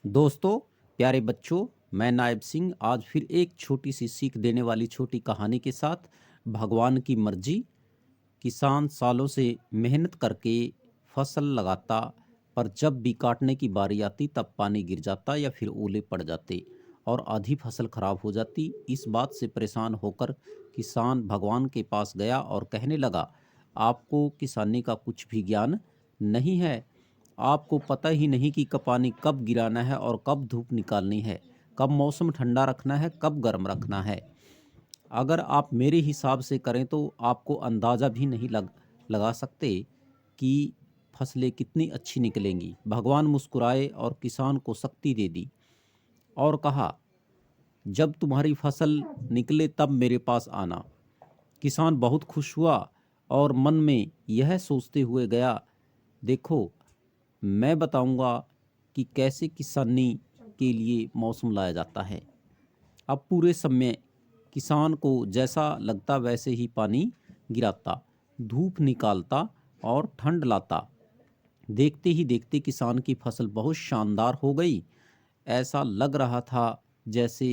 दोस्तों, प्यारे बच्चों, मैं नायब सिंह आज फिर एक छोटी सी सीख देने वाली छोटी कहानी के साथ भगवान की मर्जी। किसान सालों से मेहनत करके फसल लगाता, पर जब भी काटने की बारी आती तब पानी गिर जाता या फिर ओले पड़ जाते और आधी फसल खराब हो जाती। इस बात से परेशान होकर किसान भगवान के पास गया और कहने लगा, आपको किसानी का कुछ भी ज्ञान नहीं है। आपको पता ही नहीं कि कब पानी कब गिराना है और कब धूप निकालनी है, कब मौसम ठंडा रखना है, कब गर्म रखना है। अगर आप मेरे हिसाब से करें तो आपको अंदाज़ा भी नहीं लगा सकते कि फसलें कितनी अच्छी निकलेंगी। भगवान मुस्कुराए और किसान को शक्ति दे दी और कहा, जब तुम्हारी फसल निकले तब मेरे पास आना। किसान बहुत खुश हुआ और मन में यह सोचते हुए गया, देखो, मैं बताऊंगा कि कैसे किसानी के लिए मौसम लाया जाता है। अब पूरे समय किसान को जैसा लगता वैसे ही पानी गिराता, धूप निकालता और ठंड लाता। देखते ही देखते किसान की फसल बहुत शानदार हो गई। ऐसा लग रहा था जैसे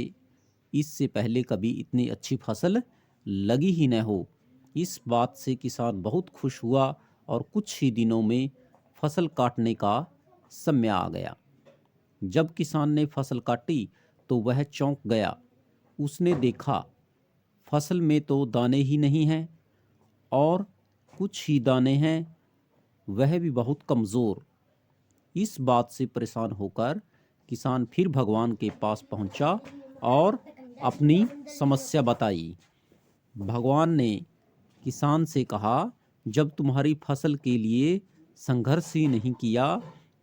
इससे पहले कभी इतनी अच्छी फसल लगी ही न हो। इस बात से किसान बहुत खुश हुआ और कुछ ही दिनों में फसल काटने का समय आ गया। जब किसान ने फसल काटी तो वह चौंक गया। उसने देखा, फसल में तो दाने ही नहीं हैं और कुछ ही दाने हैं, वह भी बहुत कमज़ोर। इस बात से परेशान होकर किसान फिर भगवान के पास पहुंचा और अपनी समस्या बताई। भगवान ने किसान से कहा, जब तुम्हारी फसल के लिए संघर्ष ही नहीं किया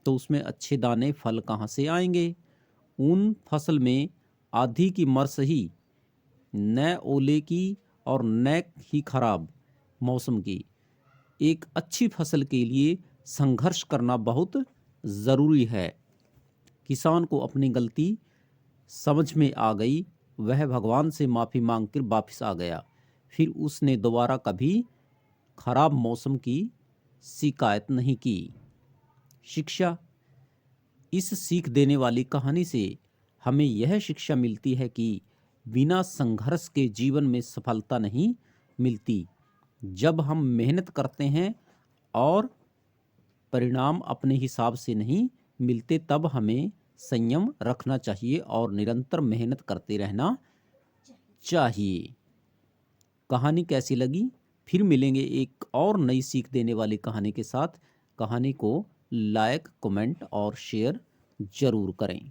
तो उसमें अच्छे दाने फल कहाँ से आएंगे। उन फसल में आधी की मर सही, न ओले की और न ही खराब मौसम की। एक अच्छी फसल के लिए संघर्ष करना बहुत ज़रूरी है। किसान को अपनी गलती समझ में आ गई। वह भगवान से माफ़ी मांगकर वापस आ गया। फिर उसने दोबारा कभी खराब मौसम की शिकायत नहीं की। शिक्षा। इस सीख देने वाली कहानी से हमें यह शिक्षा मिलती है कि बिना संघर्ष के जीवन में सफलता नहीं मिलती। जब हम मेहनत करते हैं और परिणाम अपने हिसाब से नहीं मिलते, तब हमें संयम रखना चाहिए और निरंतर मेहनत करते रहना चाहिए। कहानी कैसी लगी? फिर मिलेंगे एक और नई सीख देने वाली कहानी के साथ। कहानी को लाइक, कमेंट और शेयर जरूर करें।